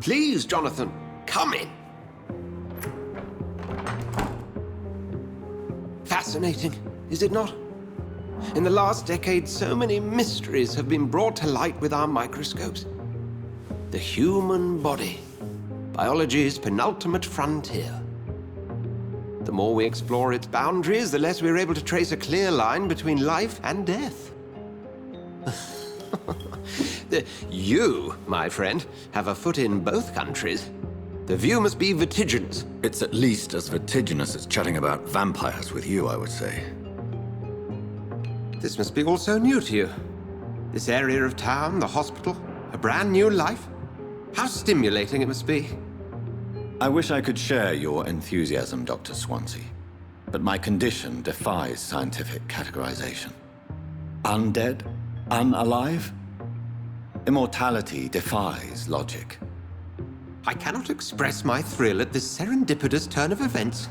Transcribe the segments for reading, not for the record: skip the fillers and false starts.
Please, Jonathan, come in. Fascinating, is it not? In the last decade, so many mysteries have been brought to light with our microscopes. The human body, biology's penultimate frontier. The more we explore its boundaries, the less we're able to trace a clear line between life and death. You, my friend, have a foot in both countries. The view must be vertiginous. It's at least as vertiginous as chatting about vampires with you, I would say. This must be all so new to you. This area of town, the hospital, a brand new life. How stimulating it must be. I wish I could share your enthusiasm, Dr. Swansea. But my condition defies scientific categorization. Undead? Unalive? Immortality defies logic. I cannot express my thrill at this serendipitous turn of events.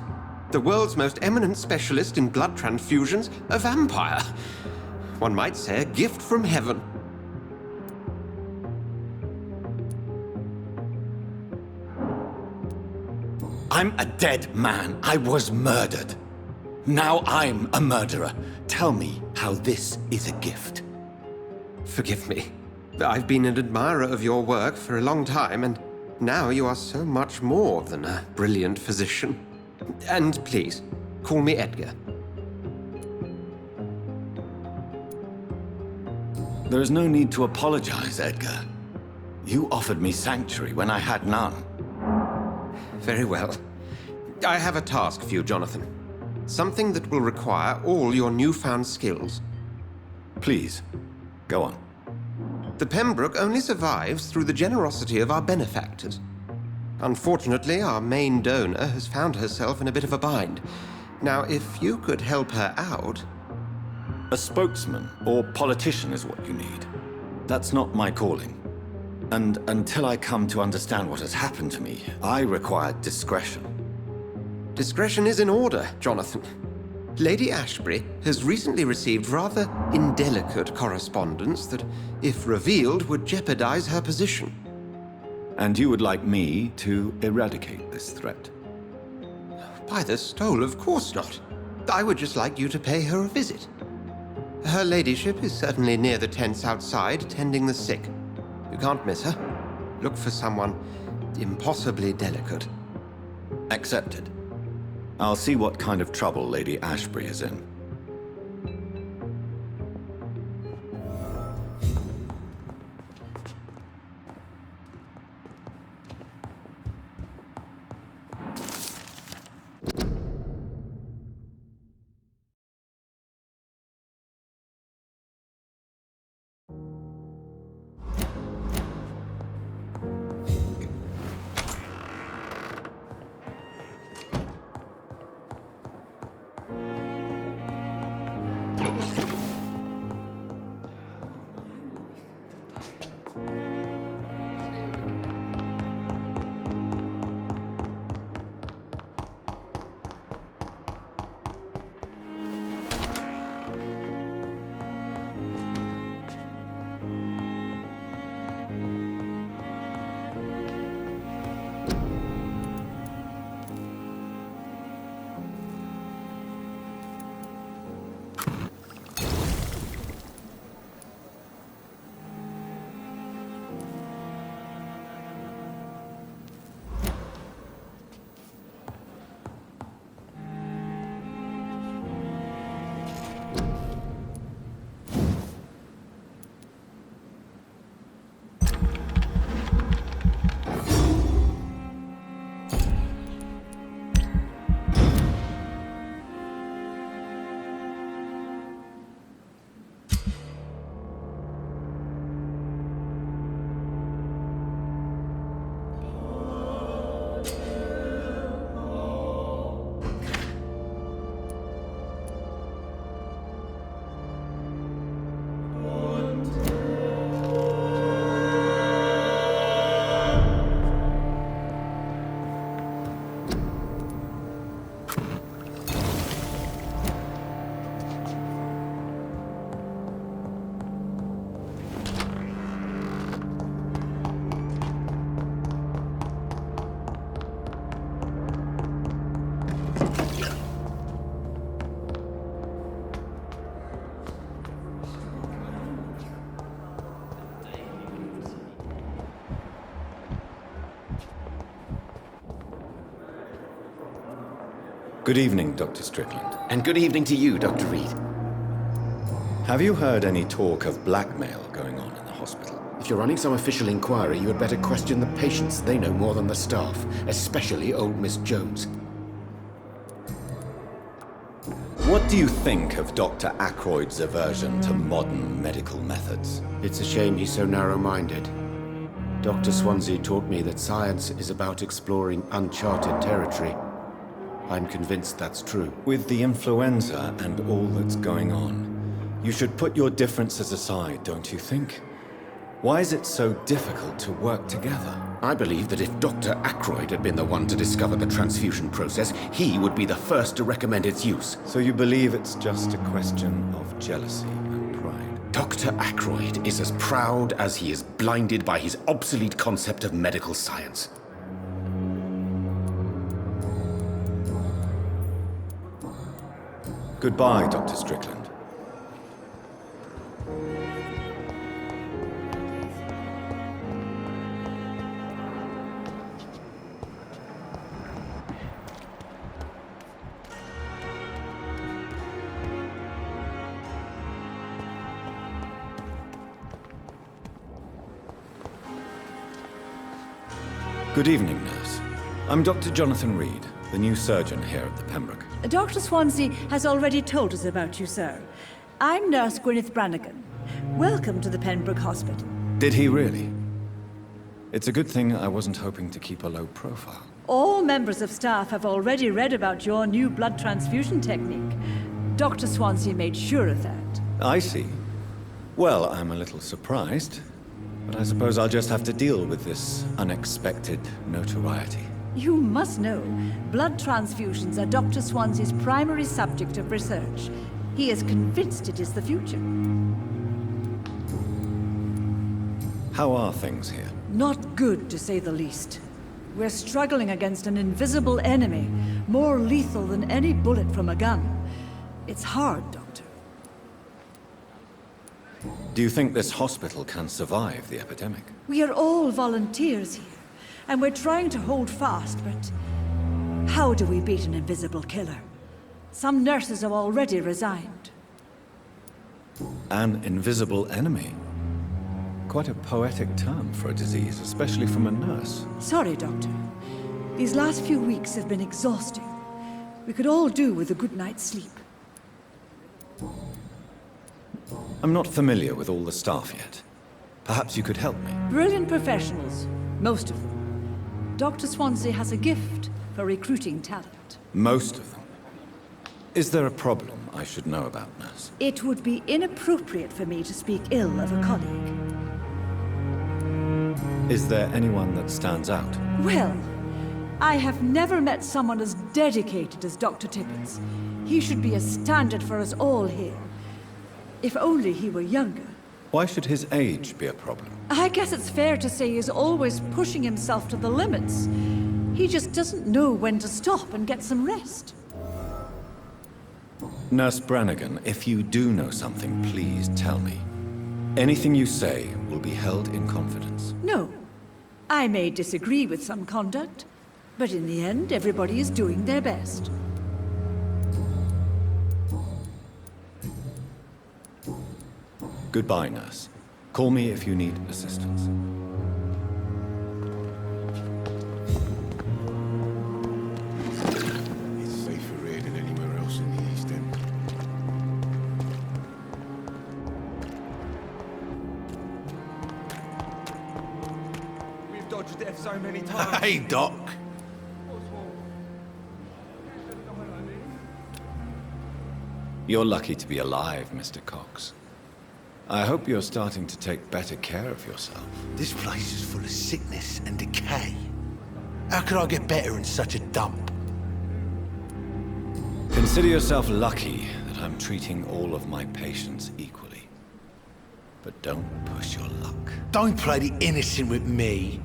The world's most eminent specialist in blood transfusions, a vampire. One might say a gift from heaven. I'm a dead man. I was murdered. Now I'm a murderer. Tell me how this is a gift. Forgive me. I've been an admirer of your work for a long time, and now you are so much more than a brilliant physician. And please, call me Edgar. There is no need to apologize, Edgar. You offered me sanctuary when I had none. Very well. I have a task for you, Jonathan. Something that will require all your newfound skills. Please, go on. The Pembroke only survives through the generosity of our benefactors. Unfortunately, our main donor has found herself in a bit of a bind. Now, if you could help her out... A spokesman or politician is what you need. That's not my calling. And until I come to understand what has happened to me, I require discretion. Discretion is in order, Jonathan. Lady Ashbury has recently received rather indelicate correspondence that, if revealed, would jeopardize her position. And you would like me to eradicate this threat? By the stole, of course not. I would just like you to pay her a visit. Her ladyship is certainly near the tents outside, tending the sick. You can't miss her. Look for someone impossibly delicate. Accepted. I'll see what kind of trouble Lady Ashbury is in. Good evening, Dr. Strickland. And good evening to you, Dr. Reed. Have you heard any talk of blackmail going on in the hospital? If you're running some official inquiry, you had better question the patients. They know more than the staff, especially old Miss Jones. What do you think of Dr. Ackroyd's aversion to modern medical methods? It's a shame he's so narrow-minded. Dr. Swansea taught me that science is about exploring uncharted territory. I'm convinced that's true. With the influenza and all that's going on, you should put your differences aside, don't you think? Why is it so difficult to work together? I believe that if Dr. Ackroyd had been the one to discover the transfusion process, he would be the first to recommend its use. So you believe it's just a question of jealousy and pride? Dr. Ackroyd is as proud as he is blinded by his obsolete concept of medical science. Goodbye, Dr. Strickland. Good evening, nurse. I'm Dr. Jonathan Reed, the new surgeon here at the Pembroke. Dr. Swansea has already told us about you, sir. I'm Nurse Gwyneth Brannigan. Welcome to the Pembroke Hospital. Did he really? It's a good thing I wasn't hoping to keep a low profile. All members of staff have already read about your new blood transfusion technique. Dr. Swansea made sure of that. I see. Well, I'm a little surprised, but I suppose I'll just have to deal with this unexpected notoriety. You must know, blood transfusions are Dr. Swansea's primary subject of research. He is convinced it is the future. How are things here? Not good, to say the least. We're struggling against an invisible enemy, more lethal than any bullet from a gun. It's hard, Doctor. Do you think this hospital can survive the epidemic? We are all volunteers here, and we're trying to hold fast, but how do we beat an invisible killer? Some nurses have already resigned. An invisible enemy? Quite a poetic term for a disease, especially from a nurse. Sorry, Doctor. These last few weeks have been exhausting. We could all do with a good night's sleep. I'm not familiar with all the staff yet. Perhaps you could help me. Brilliant professionals, most of them. Dr. Swansea has a gift for recruiting talent. Most of them. Is there a problem I should know about, nurse? It would be inappropriate for me to speak ill of a colleague. Is there anyone that stands out? Well, I have never met someone as dedicated as Dr. Tippett. He should be a standard for us all here. If only he were younger. Why should his age be a problem? I guess it's fair to say he's always pushing himself to the limits. He just doesn't know when to stop and get some rest. Nurse Brannigan, if you do know something, please tell me. Anything you say will be held in confidence. No. I may disagree with some conduct, but in the end, everybody is doing their best. Goodbye, nurse. Call me if you need assistance. It's safer here than anywhere else in the East End. We've dodged death so many times. Hey, Doc. You're lucky to be alive, Mr. Cox. I hope you're starting to take better care of yourself. This place is full of sickness and decay. How could I get better in such a dump? Consider yourself lucky that I'm treating all of my patients equally. But don't push your luck. Don't play the innocent with me.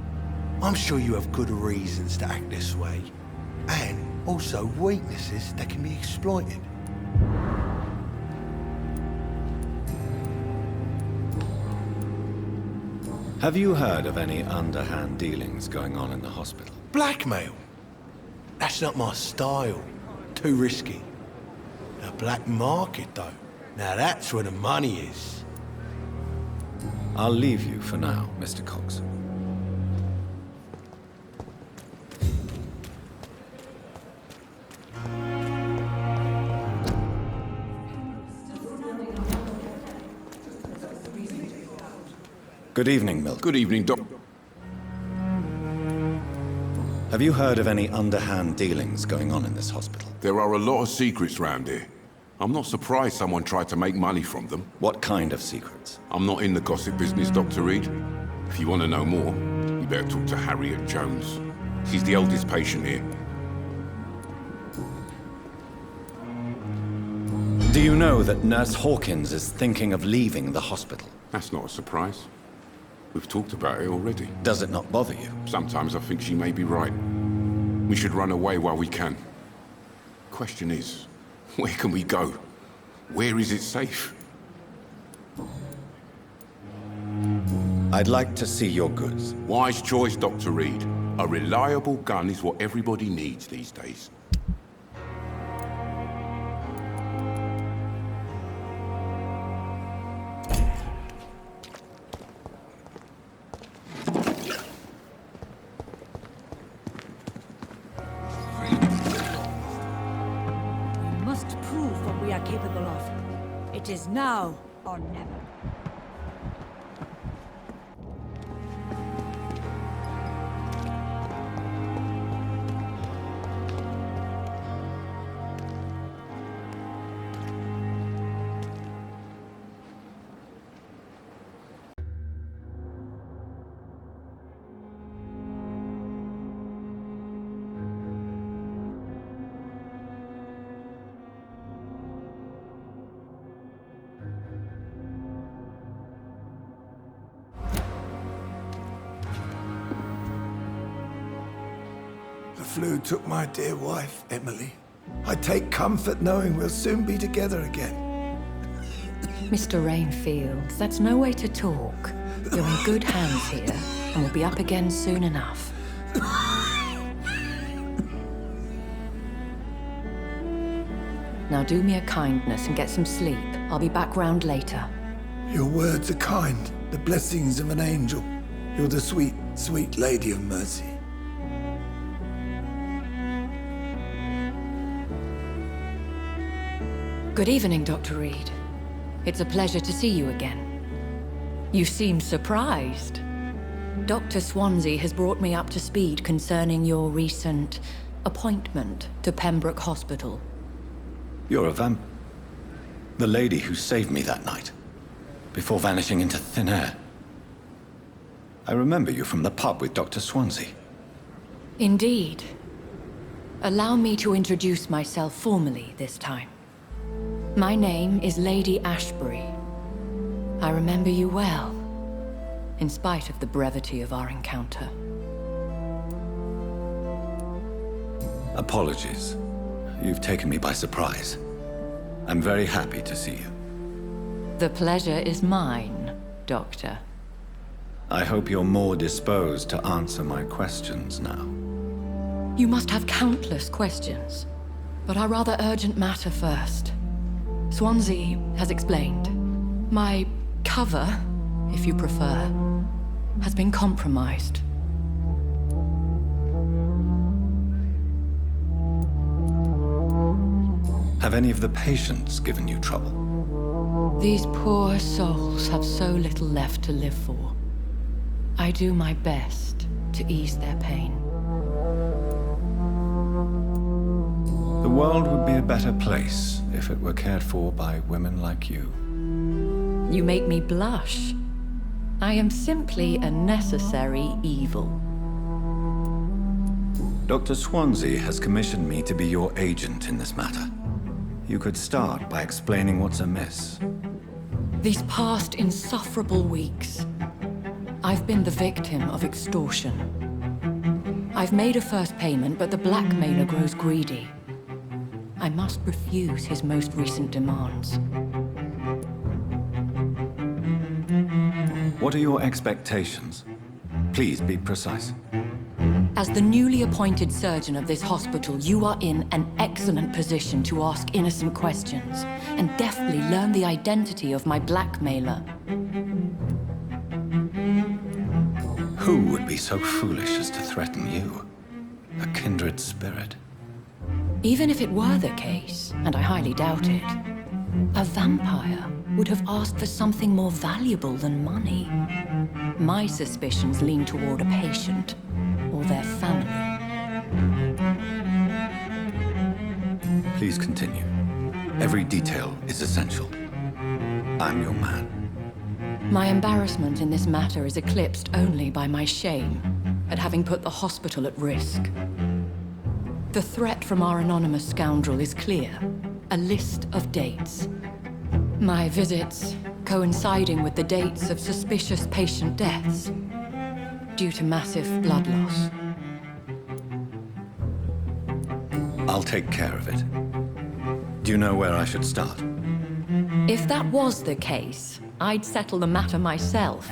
I'm sure you have good reasons to act this way. And also weaknesses that can be exploited. Have you heard of any underhand dealings going on in the hospital? Blackmail? That's not my style. Too risky. The black market, though. Now that's where the money is. I'll leave you for now, Mr. Cox. Good evening, Milton. Good evening, Doc. Have you heard of any underhand dealings going on in this hospital? There are a lot of secrets round here. I'm not surprised someone tried to make money from them. What kind of secrets? I'm not in the gossip business, Dr. Reed. If you want to know more, you better talk to Harriet Jones. She's the oldest patient here. Do you know that Nurse Hawkins is thinking of leaving the hospital? That's not a surprise. We've talked about it already. Does it not bother you? Sometimes I think she may be right. We should run away while we can. Question is, where can we go? Where is it safe? I'd like to see your goods. Wise choice, Dr. Reed. A reliable gun is what everybody needs these days. We must prove what we are capable of. It is now or never. The flu took my dear wife, Emily. I take comfort knowing we'll soon be together again. Mr. Rainfield, that's no way to talk. You're in good hands here, and we'll be up again soon enough. Now do me a kindness and get some sleep. I'll be back round later. Your words are kind, the blessings of an angel. You're the sweet, sweet Lady of Mercy. Good evening, Dr. Reed. It's a pleasure to see you again. You seem surprised. Dr. Swansea has brought me up to speed concerning your recent appointment to Pembroke Hospital. You're a vamp... The lady who saved me that night, before vanishing into thin air. I remember you from the pub with Dr. Swansea. Indeed. Allow me to introduce myself formally this time. My name is Lady Ashbury. I remember you well, in spite of the brevity of our encounter. Apologies. You've taken me by surprise. I'm very happy to see you. The pleasure is mine, Doctor. I hope you're more disposed to answer my questions now. You must have countless questions, but our rather urgent matter first. Swansea has explained. My cover, if you prefer, has been compromised. Have any of the patients given you trouble? These poor souls have so little left to live for. I do my best to ease their pain. The world would be a better place if it were cared for by women like you. You make me blush. I am simply a necessary evil. Dr. Swansea has commissioned me to be your agent in this matter. You could start by explaining what's amiss. These past insufferable weeks, I've been the victim of extortion. I've made a first payment, but the blackmailer grows greedy. I must refuse his most recent demands. What are your expectations? Please be precise. As the newly appointed surgeon of this hospital, you are in an excellent position to ask innocent questions and deftly learn the identity of my blackmailer. Who would be so foolish as to threaten you? A kindred spirit. Even if it were the case, and I highly doubt it, a vampire would have asked for something more valuable than money. My suspicions lean toward a patient or their family. Please continue. Every detail is essential. I'm your man. My embarrassment in this matter is eclipsed only by my shame at having put the hospital at risk. The threat from our anonymous scoundrel is clear. A list of dates. My visits coinciding with the dates of suspicious patient deaths due to massive blood loss. I'll take care of it. Do you know where I should start? If that was the case, I'd settle the matter myself.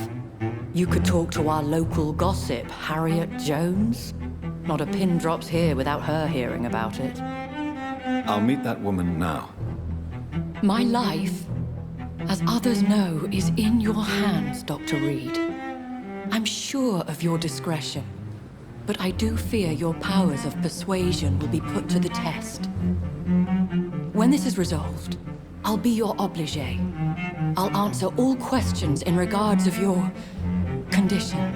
You could talk to our local gossip, Harriet Jones. Not a pin drops here without her hearing about it. I'll meet that woman now. My life, as others know, is in your hands, Dr. Reed. I'm sure of your discretion, but I do fear your powers of persuasion will be put to the test. When this is resolved, I'll be your obligé. I'll answer all questions in regards of your condition.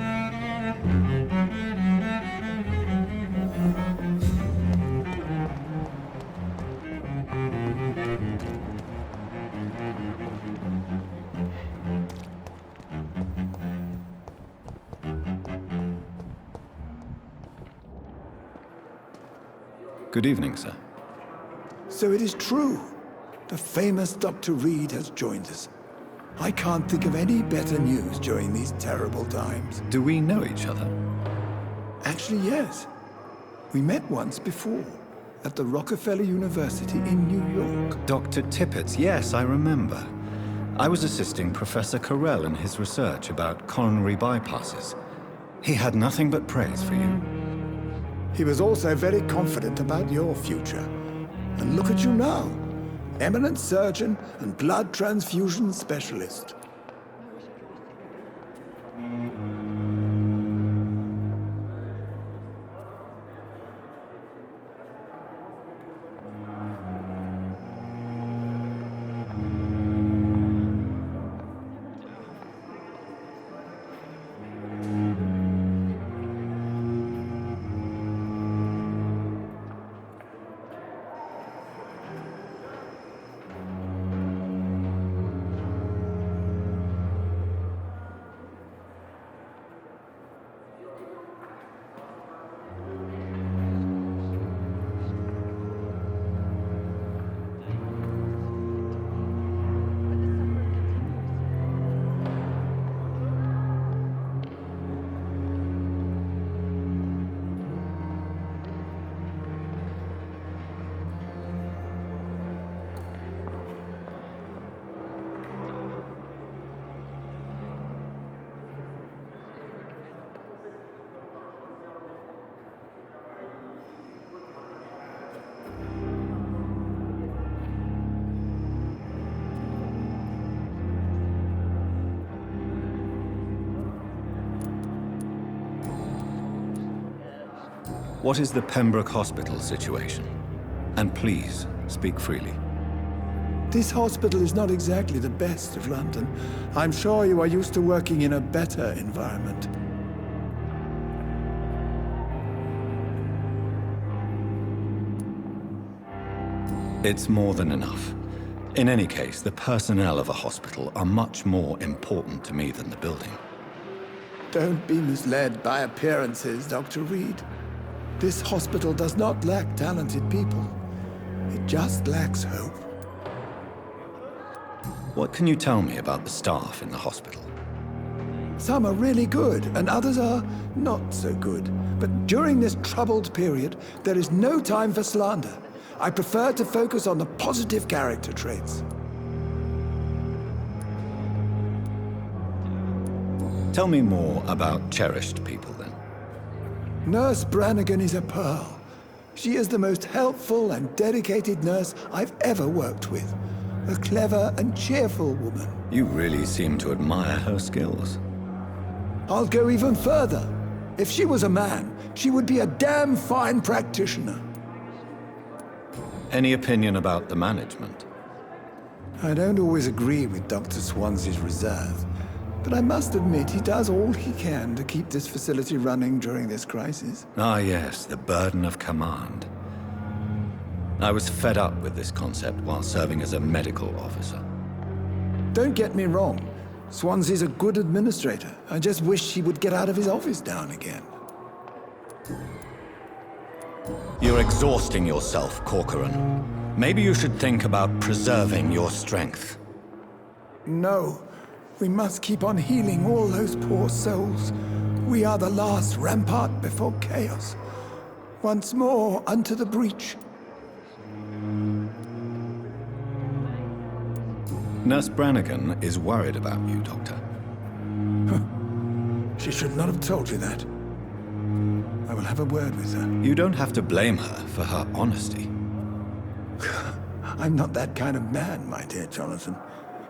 Good evening, sir. So it is true. The famous Dr. Reed has joined us. I can't think of any better news during these terrible times. Do we know each other? Actually, yes. We met once before, at the Rockefeller University in New York. Dr. Tippett's, yes, I remember. I was assisting Professor Carell in his research about coronary bypasses. He had nothing but praise for you. He was also very confident about your future. And look at you now. Eminent surgeon and blood transfusion specialist. What is the Pembroke Hospital situation? And please, speak freely. This hospital is not exactly the best of London. I'm sure you are used to working in a better environment. It's more than enough. In any case, the personnel of a hospital are much more important to me than the building. Don't be misled by appearances, Dr. Reed. This hospital does not lack talented people. It just lacks hope. What can you tell me about the staff in the hospital? Some are really good, and others are not so good. But during this troubled period, there is no time for slander. I prefer to focus on the positive character traits. Tell me more about cherished people, then. Nurse Brannigan is a pearl. She is the most helpful and dedicated nurse I've ever worked with. A clever and cheerful woman. You really seem to admire her skills. I'll go even further. If she was a man, she would be a damn fine practitioner. Any opinion about the management? I don't always agree with Dr. Swansea's reserve, but I must admit he does all he can to keep this facility running during this crisis. Ah, yes, the burden of command. I was fed up with this concept while serving as a medical officer. Don't get me wrong. Swansea's a good administrator. I just wish he would get out of his office now and again. You're exhausting yourself, Corcoran. Maybe you should think about preserving your strength. No. We must keep on healing all those poor souls. We are the last rampart before chaos. Once more unto the breach. Nurse Brannigan is worried about you, Doctor. She should not have told you that. I will have a word with her. You don't have to blame her for her honesty. I'm not that kind of man, my dear Jonathan.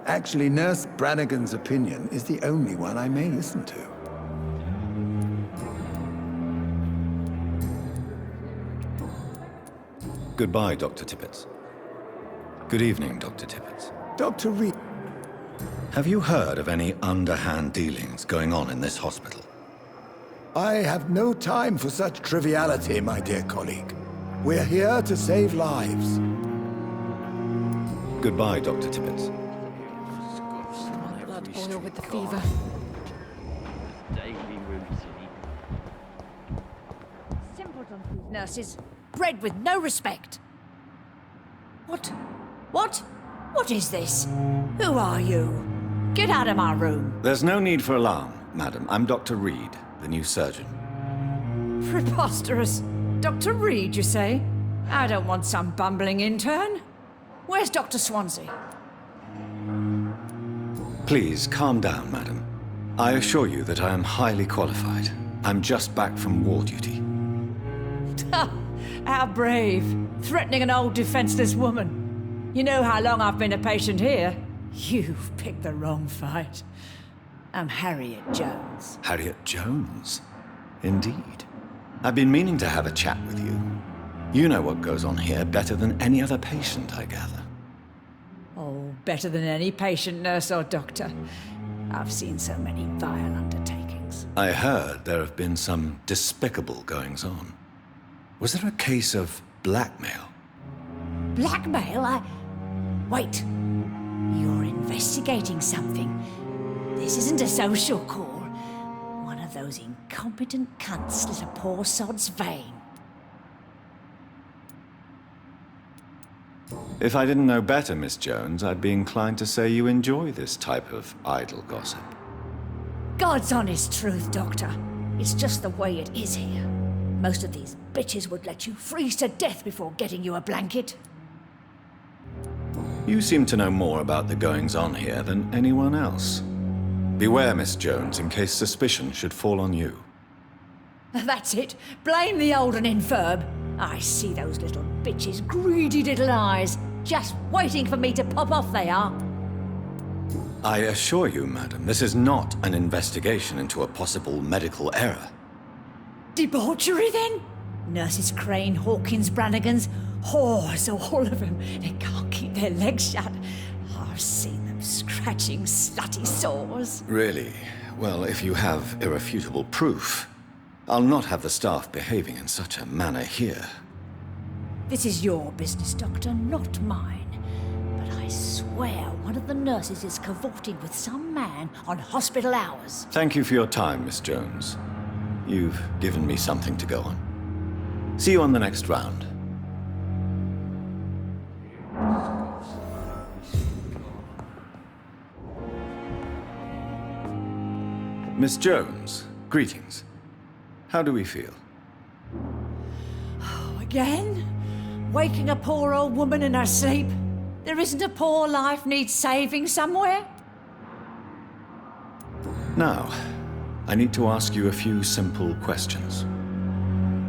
Actually, Nurse Brannigan's opinion is the only one I may listen to. Goodbye, Dr. Tippett. Good evening, Dr. Tippett. Dr. Reed. Have you heard of any underhand dealings going on in this hospital? I have no time for such triviality, my dear colleague. We're here to save lives. Goodbye, Dr. Tippett. Blood oil with the fever. Simpletons, these nurses. Bred with no respect. What? What is this? Who are you? Get out of my room. There's no need for alarm, madam. I'm Dr. Reed, the new surgeon. Preposterous. Dr. Reed, you say? I don't want some bumbling intern. Where's Dr. Swansea? Please, calm down, madam. I assure you that I am highly qualified. I'm just back from war duty. How brave. Threatening an old defenseless woman. You know how long I've been a patient here? You've picked the wrong fight. I'm Harriet Jones. Harriet Jones? Indeed. I've been meaning to have a chat with you. You know what goes on here better than any other patient, I gather. Oh, better than any patient, nurse, or doctor. I've seen so many vile undertakings. I heard there have been some despicable goings-on. Was there a case of blackmail? Blackmail? Wait. You're investigating something. This isn't a social call. One of those incompetent cunts slit a poor sod's vein. If I didn't know better, Miss Jones, I'd be inclined to say you enjoy this type of idle gossip. God's honest truth, Doctor. It's just the way it is here. Most of these bitches would let you freeze to death before getting you a blanket. You seem to know more about the goings-on here than anyone else. Beware, Miss Jones, in case suspicion should fall on you. That's it. Blame the old and infirm. I see those little bitches' greedy little eyes. Just waiting for me to pop off, they are. I assure you, madam, this is not an investigation into a possible medical error. Debauchery, then? Nurses Crane, Hawkins, Brannigans, whores, all of them. They can't keep their legs shut. I've seen them scratching slutty sores. Really? Well, if you have irrefutable proof, I'll not have the staff behaving in such a manner here. This is your business, Doctor, not mine. But I swear one of the nurses is cavorting with some man on hospital hours. Thank you for your time, Miss Jones. You've given me something to go on. See you on the next round. Miss Jones, greetings. How do we feel? Again? Waking a poor old woman in her sleep? There isn't a poor life needs saving somewhere? Now, I need to ask you a few simple questions.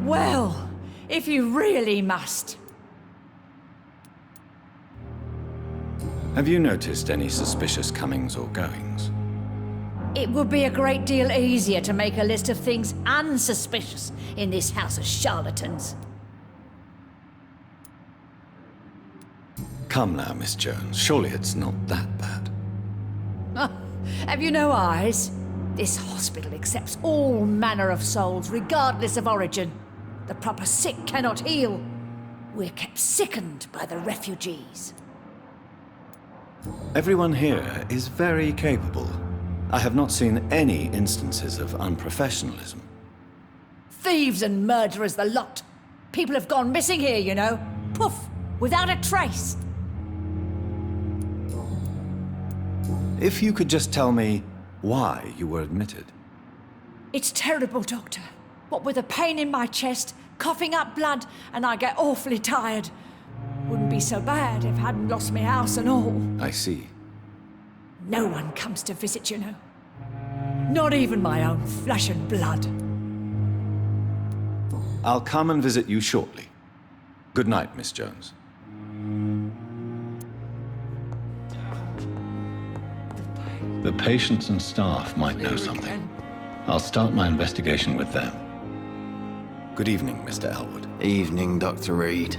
Well, if you really must. Have you noticed any suspicious comings or goings? It would be a great deal easier to make a list of things unsuspicious in this house of charlatans. Come now, Miss Jones. Surely it's not that bad. Have you no eyes? This hospital accepts all manner of souls, regardless of origin. The proper sick cannot heal. We're kept sickened by the refugees. Everyone here is very capable. I have not seen any instances of unprofessionalism. Thieves and murderers, the lot. People have gone missing here, you know. Poof, without a trace. If you could just tell me why you were admitted. It's terrible, Doctor. What with a pain in my chest, coughing up blood, and I get awfully tired. Wouldn't be so bad if I hadn't lost my house and all. I see. No one comes to visit, you know. Not even my own flesh and blood. I'll come and visit you shortly. Good night, Miss Jones. The patients and staff might know something. I'll start my investigation with them. Good evening, Mr. Elwood. Evening, Dr. Reed.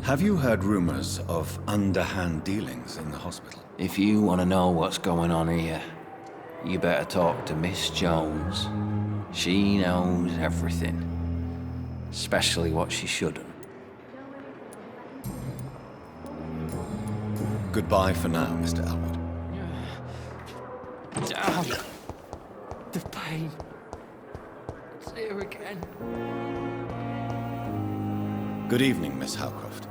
Have you heard rumors of underhand dealings in the hospital? If you want to know what's going on here, you better talk to Miss Jones. She knows everything. Especially what she shouldn't. Goodbye for now, Mr. Elwood. Damn. The pain. It's here again. Good evening, Miss Howcroft.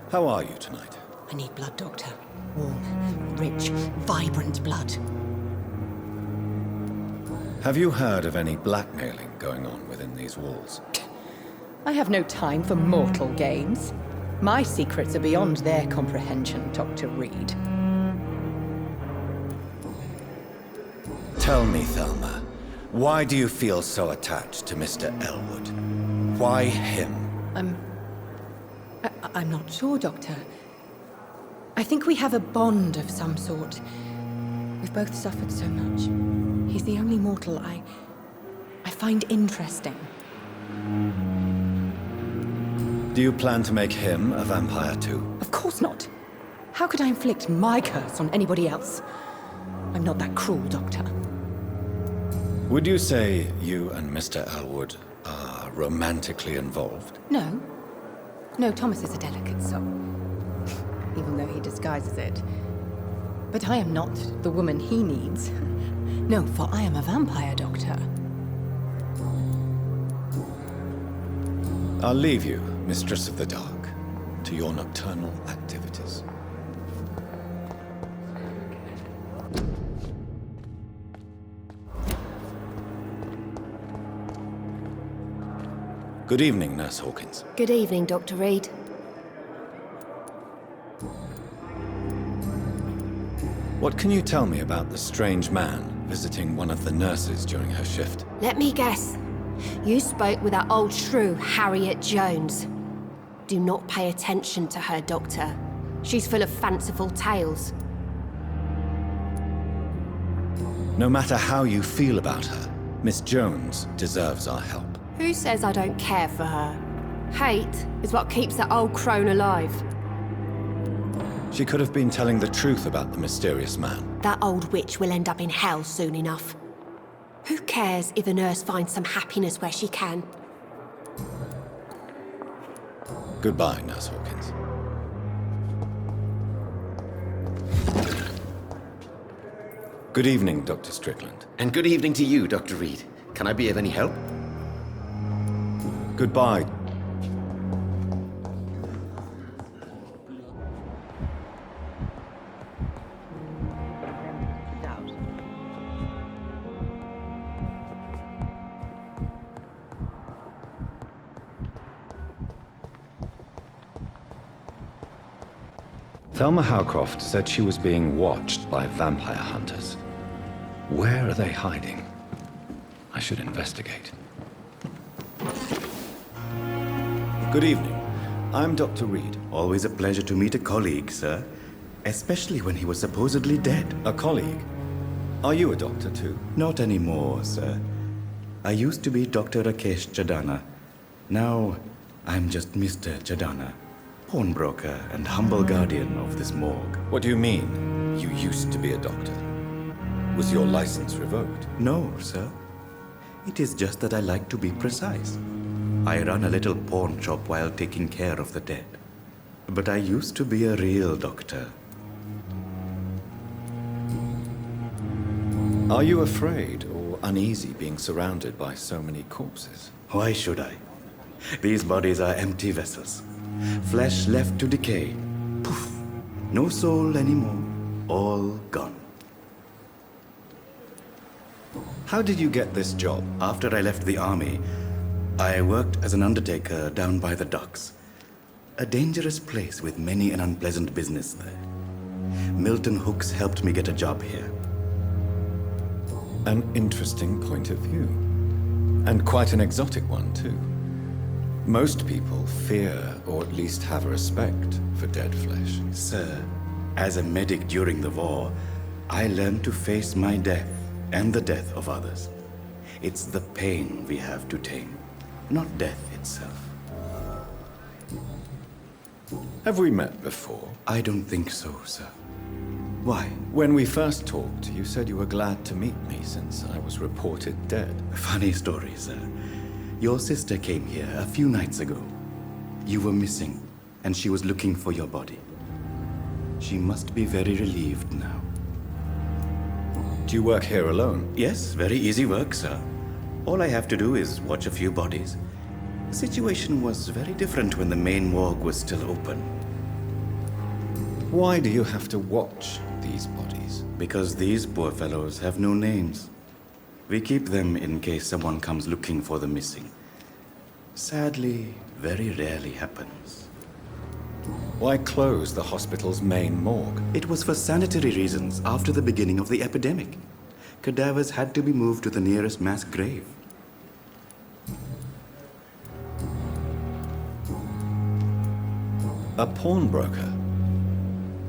How are you tonight? I need blood, Doctor. Warm, rich, vibrant blood. Have you heard of any blackmailing going on within these walls? I have no time for mortal games. My secrets are beyond their comprehension, Dr. Reed. Tell me, Thelma, why do you feel so attached to Mr. Elwood? Why him? I'm not sure, Doctor. I think we have a bond of some sort. We've both suffered so much. He's the only mortal I find interesting. Do you plan to make him a vampire too? Of course not. How could I inflict my curse on anybody else? I'm not that cruel, Doctor. Would you say you and Mr. Elwood are romantically involved? No. No, Thomas is a delicate soul. Even though he disguises it. But I am not the woman he needs. No, for I am a vampire, Doctor. I'll leave you, Mistress of the Dark, to your nocturnal activities. Good evening, Nurse Hawkins. Good evening, Dr. Reed. What can you tell me about the strange man visiting one of the nurses during her shift? Let me guess. You spoke with that old shrew, Harriet Jones. Do not pay attention to her, Doctor. She's full of fanciful tales. No matter how you feel about her, Miss Jones deserves our help. Who says I don't care for her? Hate is what keeps that old crone alive. She could have been telling the truth about the mysterious man. That old witch will end up in hell soon enough. Who cares if a nurse finds some happiness where she can? Goodbye, Nurse Hawkins. Good evening, Dr. Strickland. And good evening to you, Dr. Reed. Can I be of any help? Goodbye. Thelma Howcroft said she was being watched by vampire hunters. Where are they hiding? I should investigate. Good evening. I'm Dr. Reed. Always a pleasure to meet a colleague, sir. Especially when he was supposedly dead. A colleague? Are you a doctor too? Not anymore, sir. I used to be Dr. Rakesh Chadana. Now, I'm just Mr. Chadana, pawnbroker and humble guardian of this morgue. What do you mean, you used to be a doctor? Was your license revoked? No, sir. It is just that I like to be precise. I run a little pawn shop while taking care of the dead. But I used to be a real doctor. Are you afraid or uneasy being surrounded by so many corpses? Why should I? These bodies are empty vessels. Flesh left to decay. Poof. No soul anymore. All gone. How did you get this job? After I left the army, I worked as an undertaker down by the docks. A dangerous place with many an unpleasant business there. Milton Hooks helped me get a job here. An interesting point of view. And quite an exotic one, too. Most people fear, or at least have a respect, for dead flesh. Sir, as a medic during the war, I learned to face my death and the death of others. It's the pain we have to tame, not death itself. Have we met before? I don't think so, sir. Why? When we first talked, you said you were glad to meet me since I was reported dead. Funny story, sir. Your sister came here a few nights ago. You were missing, and she was looking for your body. She must be very relieved now. Do you work here alone? Yes, very easy work, sir. All I have to do is watch a few bodies. The situation was very different when the main morgue was still open. Why do you have to watch these bodies? Because these poor fellows have no names. We keep them in case someone comes looking for the missing. Sadly, very rarely happens. Why close the hospital's main morgue? It was for sanitary reasons after the beginning of the epidemic. Cadavers had to be moved to the nearest mass grave. A pawnbroker?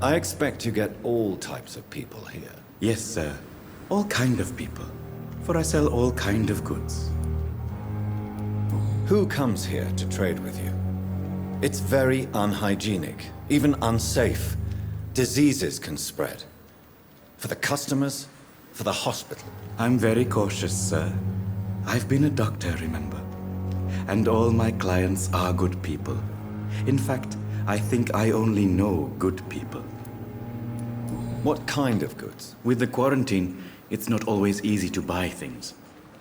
I expect you get all types of people here. Yes, sir. All kind of people. For I sell all kind of goods. Who comes here to trade with you? It's very unhygienic, even unsafe. Diseases can spread. For the customers, for the hospital. I'm very cautious, sir. I've been a doctor, remember? And all my clients are good people. In fact, I think I only know good people. What kind of goods? With the quarantine, it's not always easy to buy things.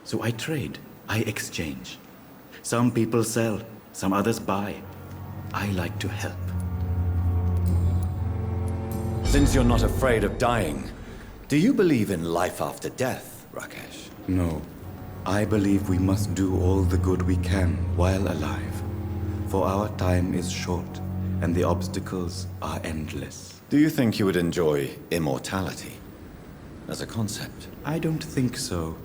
So I trade, I exchange. Some people sell, some others buy. I like to help. Since you're not afraid of dying, do you believe in life after death, Rakesh? No. I believe we must do all the good we can while alive. For our time is short, and the obstacles are endless. Do you think you would enjoy immortality as a concept? I don't think so.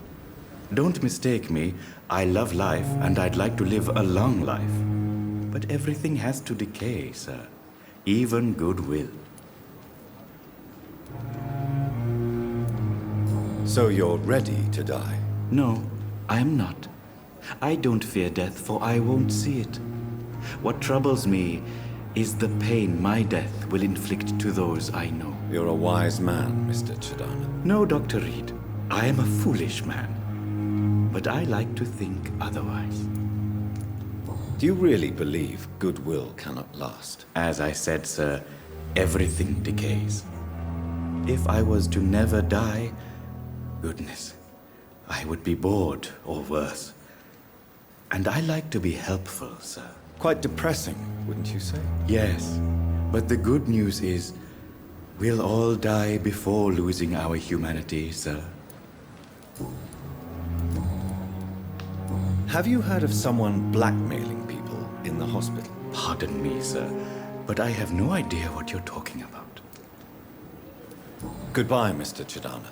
Don't mistake me. I love life, and I'd like to live a long life. But everything has to decay, sir. Even goodwill. So you're ready to die? No, I am not. I don't fear death, for I won't see it. What troubles me is the pain my death will inflict to those I know. You're a wise man, Mr. Chadana. No, Dr. Reed. I am a foolish man. But I like to think otherwise. Do you really believe goodwill cannot last? As I said, sir, everything decays. If I was to never die, goodness, I would be bored or worse. And I like to be helpful, sir. Quite depressing, wouldn't you say? Yes, but the good news is, we'll all die before losing our humanity, sir. Have you heard of someone blackmailing people in the hospital? Pardon me, sir, but I have no idea what you're talking about. Goodbye, Mr. Chadana.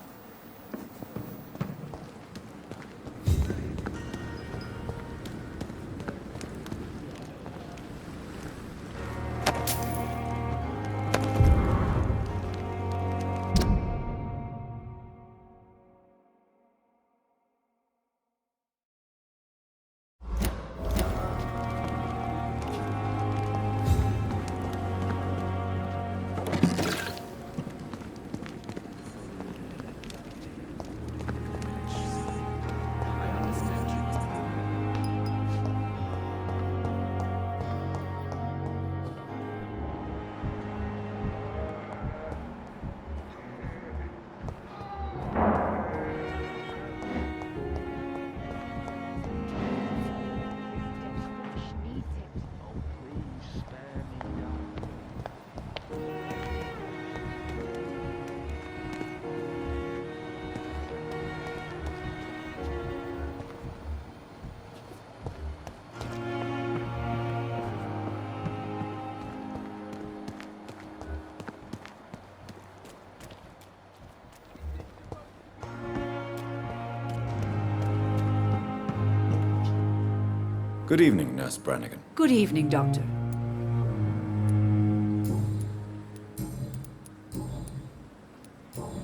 Good evening, Nurse Brannigan. Good evening, Doctor.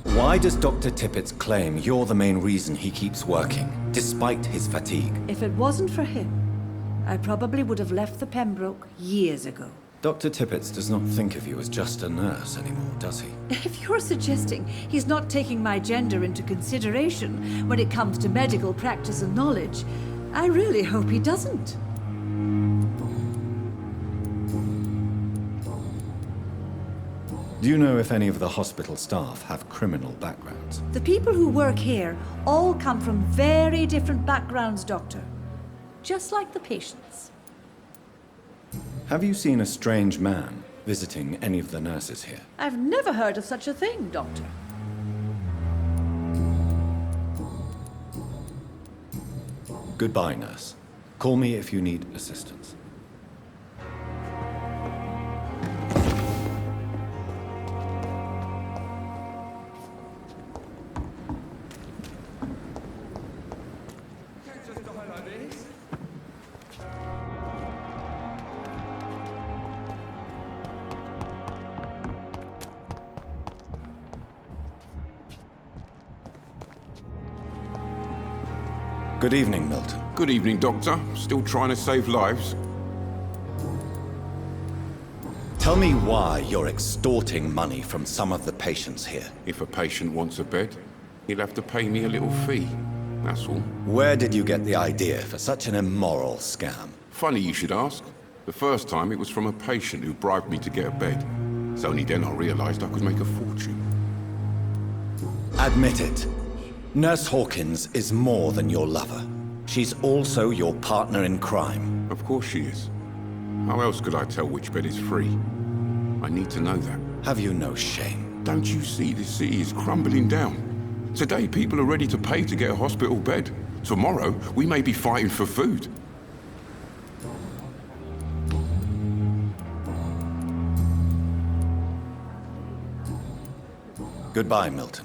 Why does Dr. Tippett's claim you're the main reason he keeps working, despite his fatigue? If it wasn't for him, I probably would have left the Pembroke years ago. Dr. Tippett does not think of you as just a nurse anymore, does he? If you're suggesting he's not taking my gender into consideration when it comes to medical practice and knowledge, I really hope he doesn't. Do you know if any of the hospital staff have criminal backgrounds? The people who work here all come from very different backgrounds, Doctor. Just like the patients. Have you seen a strange man visiting any of the nurses here? I've never heard of such a thing, Doctor. Goodbye, nurse. Call me if you need assistance. Good evening, Milton. Good evening, Doctor. Still trying to save lives? Tell me why you're extorting money from some of the patients here. If a patient wants a bed, he'll have to pay me a little fee. That's all. Where did you get the idea for such an immoral scam? Funny you should ask. The first time it was from a patient who bribed me to get a bed. It's only then I realized I could make a fortune. Admit it. Nurse Hawkins is more than your lover. She's also your partner in crime. Of course she is. How else could I tell which bed is free? I need to know that. Have you no shame? Don't you see this city is crumbling down? Today people are ready to pay to get a hospital bed. Tomorrow we may be fighting for food. Goodbye, Milton.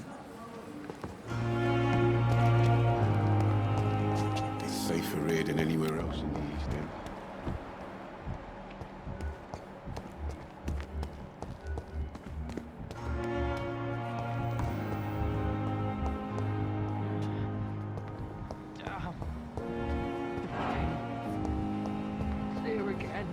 Safer here than anywhere else in the East End. See her again.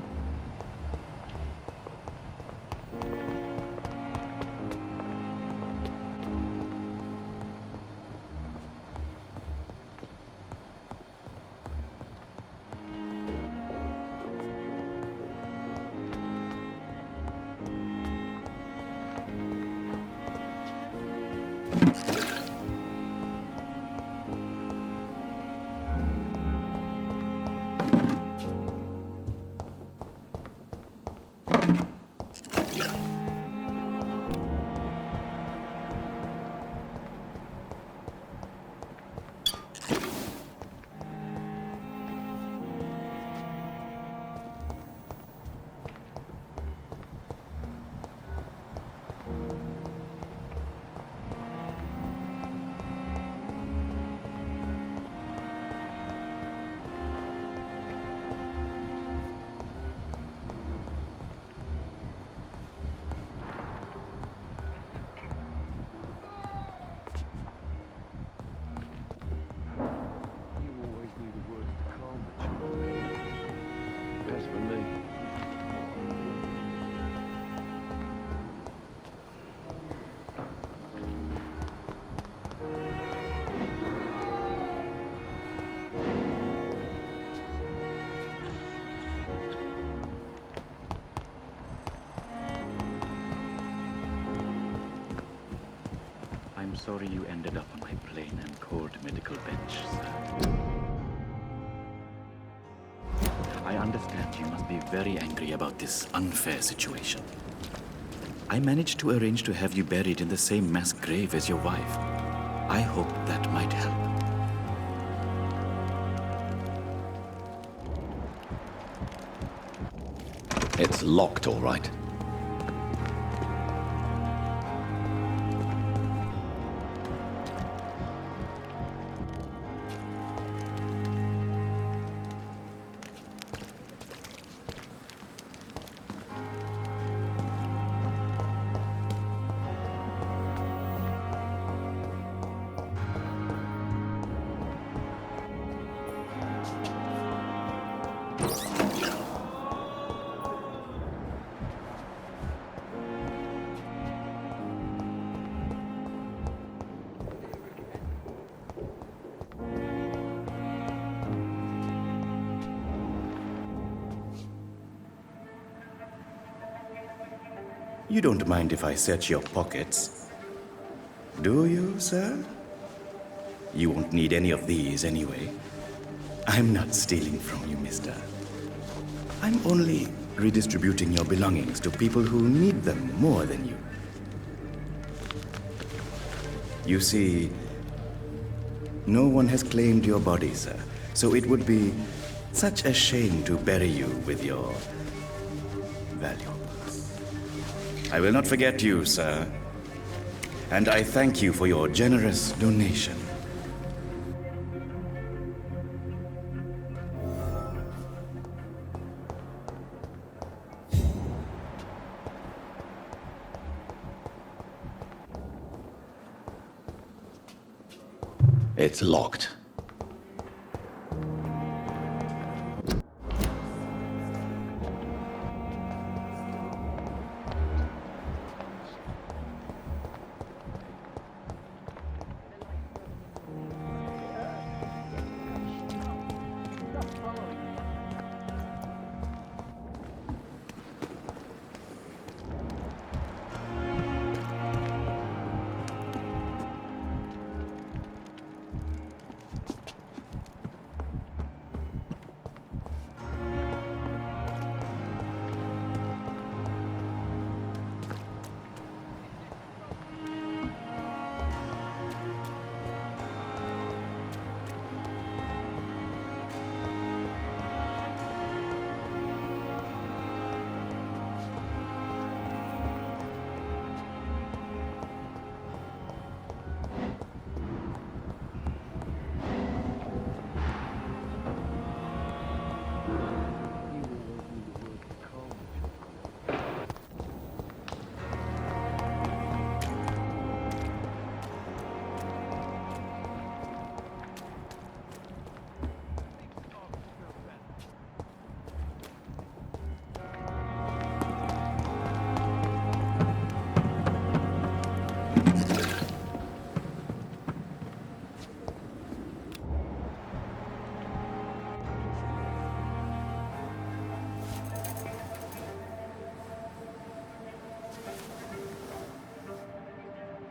I'm sorry you ended up on my plain and cold medical bench, sir. I understand you must be very angry about this unfair situation. I managed to arrange to have you buried in the same mass grave as your wife. I hope that might help. It's locked, all right. You don't mind if I search your pockets, do you, sir? You won't need any of these anyway. I'm not stealing from you, mister. I'm only redistributing your belongings to people who need them more than you. You see, no one has claimed your body, sir, so it would be such a shame to bury you with your valuables. I will not forget you, sir, and I thank you for your generous donation. It's locked.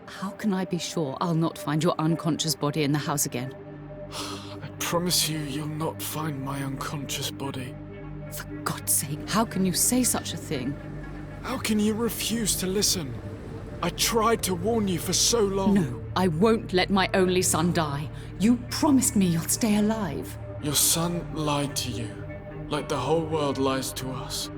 How can I be sure I'll not find your unconscious body in the house again? I promise you, you'll not find my unconscious body. For God's sake, how can you say such a thing? How can you refuse to listen? I tried to warn you for so long. No, I won't let my only son die. You promised me you'll stay alive. Your son lied to you, like the whole world lies to us.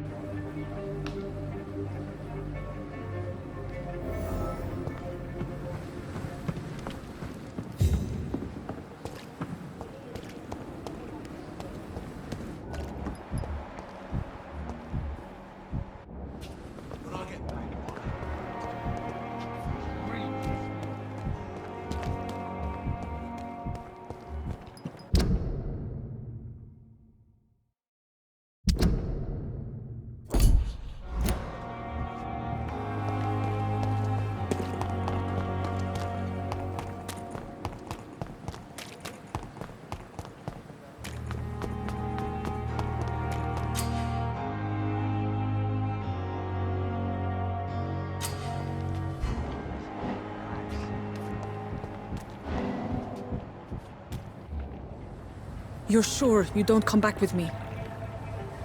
You're sure you don't come back with me?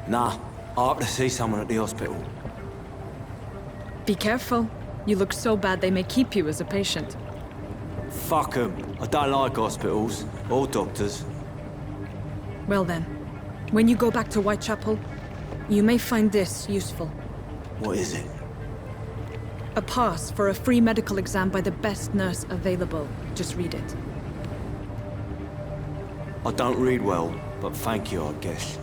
Nah, I have to see someone at the hospital. Be careful. You look so bad they may keep you as a patient. Fuck 'em. I don't like hospitals, or doctors. Well then, when you go back to Whitechapel, you may find this useful. What is it? A pass for a free medical exam by the best nurse available. Just read it. I don't read well, but thank you, I guess.